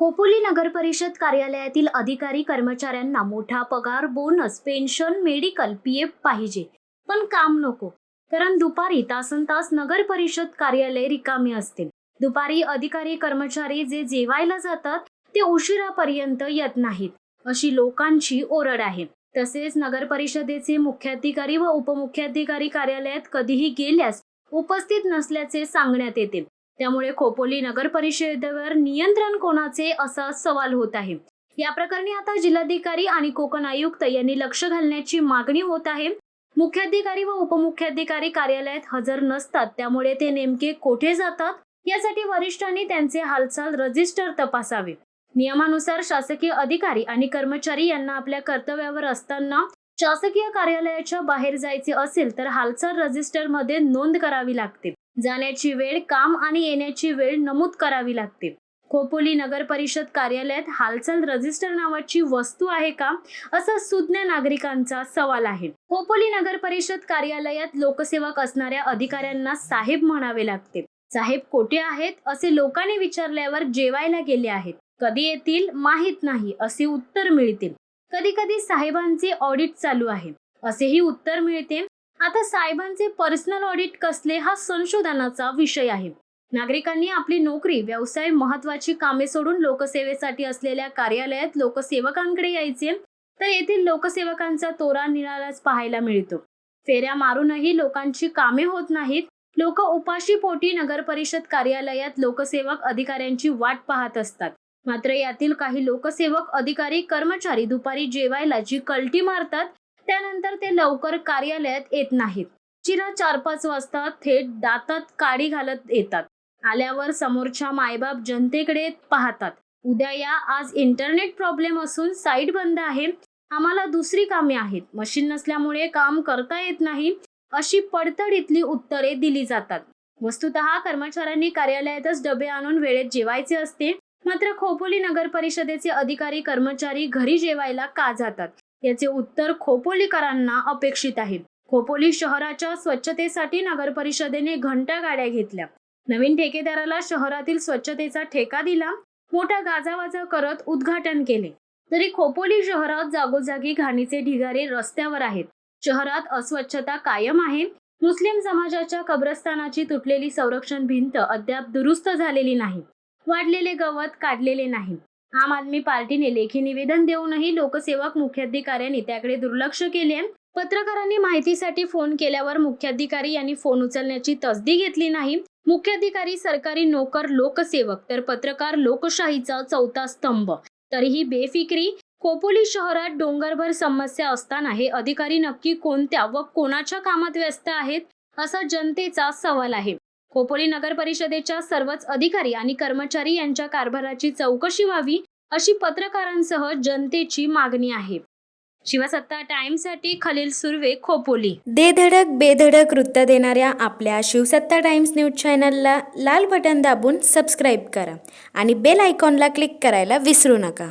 खोपोली नगर परिषद कार्यालयातील अधिकारी कर्मचाऱ्यांना मोठा पगार, बोनस, पेन्शन, मेडिकल, पीएफ पाहिजे, पण काम नको. कारण दुपारी तासनतास नगर परिषद कार्यालय रिकामी असते. दुपारी अधिकारी कर्मचारी जे जेवायला जातात ते उशिरापर्यंत येत नाहीत, अशी लोकांची ओरड आहे. तसेच नगर परिषदेचे मुख्याधिकारी व उपमुख्याधिकारी कार्यालयात कधीही गेल्यास उपस्थित नसल्याचे सांगण्यात येते. त्यामुळे खोपोली नगर परिषदेवर नियंत्रण कोणाचे असा सवाल होत आहे. या प्रकरणी आता जिल्हाधिकारी आणि कोकण आयुक्त यांनी लक्ष घालण्याची मागणी होत आहे. मुख्याधिकारी व उपमुख्याधिकारी कार्यालयात हजर नसतात, त्यामुळे ते नेमके कोठे जातात यासाठी वरिष्ठांनी त्यांचे हालचाल रजिस्टर तपासावे. नियमानुसार शासकीय अधिकारी आणि कर्मचारी यांना आपल्या कर्तव्यावर असताना शासकीय कार्यालयाच्या बाहेर जायचे असेल तर हालचाल रजिस्टर मध्ये नोंद करावी लागते. जाण्याची वेळ, काम आणि येण्याची वेळ नमूद करावी लागते. खोपोली नगर परिषद कार्यालयात हालचाल रजिस्टर नावाची वस्तू आहे का, असा सुज्ञ नागरिकांचा सवाल आहे. खोपोली नगर परिषद कार्यालयात लोकसेवक असणाऱ्या अधिकाऱ्यांना साहेब म्हणावे लागते. साहेब कोठे आहेत असे लोकांनी विचारल्यावर जेवायला गेले आहेत, कधी येतील माहित नाही असे उत्तर मिळते. कधी कधी साहेबांचे ऑडिट चालू आहे असेही उत्तर मिळते. आता साहेबांचे पर्सनल ऑडिट कसले हा संशोधनाचा विषय आहे. नागरिकांनी आपली नोकरी, व्यवसाय, महत्वाची कामे सोडून लोकसेवेसाठी असलेल्या कार्यालयात लोकसेवकांकडे यायचे, तर येथील लोकसेवकांचा तोरा निराळाच पाहायला मिळतो. फेऱ्या मारूनही लोकांची कामे होत नाहीत. लोक उपाशी पोटी नगर परिषद कार्यालयात लोकसेवक अधिकाऱ्यांची वाट पाहत असतात. मात्र यातील काही लोकसेवक अधिकारी कर्मचारी दुपारी जेवायला जी कल्टी मारतात त्यानंतर ते लवकर कार्यालयात येत नाहीत. चिरा 4-5 वाजता थेट दातात काडी घालत येतात. आल्यावर समोरच्या मायबाप जनतेकडे पाहतात. उद्या या, आज इंटरनेट प्रॉब्लेम असून साईट बंद आहे, आम्हाला दुसरी कामे आहेत, मशीन नसल्यामुळे काम करता येत नाही, अशी पडतडीतली उत्तरे दिली जातात. वस्तुतः कर्मचाऱ्यांनी कार्यालयातच डबे आणून वेळेत जेवायचे असते. मात्र खोपोली नगर परिषदेचे अधिकारी कर्मचारी घरी जेवायला का जातात याचे उत्तर खोपोलीकरांना अपेक्षित आहे. खोपोली शहराच्या स्वच्छतेसाठी नगर परिषदेने घंटा गाड्या घेतल्या. नवीन ठेकेदाराला शहरातील स्वच्छतेचा ठेका दिला. मोठा गाजावाजा करत उद्घाटन केले. तरी खोपोली शहरात जागोजागी घाणीचे ढिगारे रस्त्यावर आहेत. शहरात अस्वच्छता कायम आहे. मुस्लिम समाजाच्या कब्रस्तानाची तुटलेली संरक्षण भिंत अद्याप दुरुस्त झालेली नाही. वाढलेले गवत काढलेले नाही. आम आदमी पार्टीने लेखी निवेदन देऊनही लोकसेवक मुख्याधिकाऱ्यांनी त्याकडे दुर्लक्ष केले. पत्रकारांनी माहितीसाठी फोन केल्यावर मुख्याधिकारी यांनी फोन उचलण्याची तसदी घेतली नाही. मुख्याधिकारी सरकारी नोकर लोकसेवक, तर पत्रकार लोकशाहीचा चौथा स्तंभ. तरीही बेफिक्री. खोपोली शहरात डोंगरभर समस्या असताना हे अधिकारी नक्की कोणत्या व कोणाच्या कामात व्यस्त आहेत असा जनतेचा सवाल आहे. खोपोली नगर परिषदेच्या सर्वच अधिकारी आणि कर्मचारी यांच्या कारभाराची चौकशी व्हावी अशी पत्रकारांसह जनतेची मागणी आहे. शिवसत्ता टाइम्ससाठी खलील सुर्वे, खोपोली. धडक बेधडक वृत्त देणाऱ्या आपल्या शिवसत्ता टाइम्स न्यूज चॅनलला लाल बटन दाबून सबस्क्राईब करा आणि बेल आयकॉनला क्लिक करायला विसरू नका.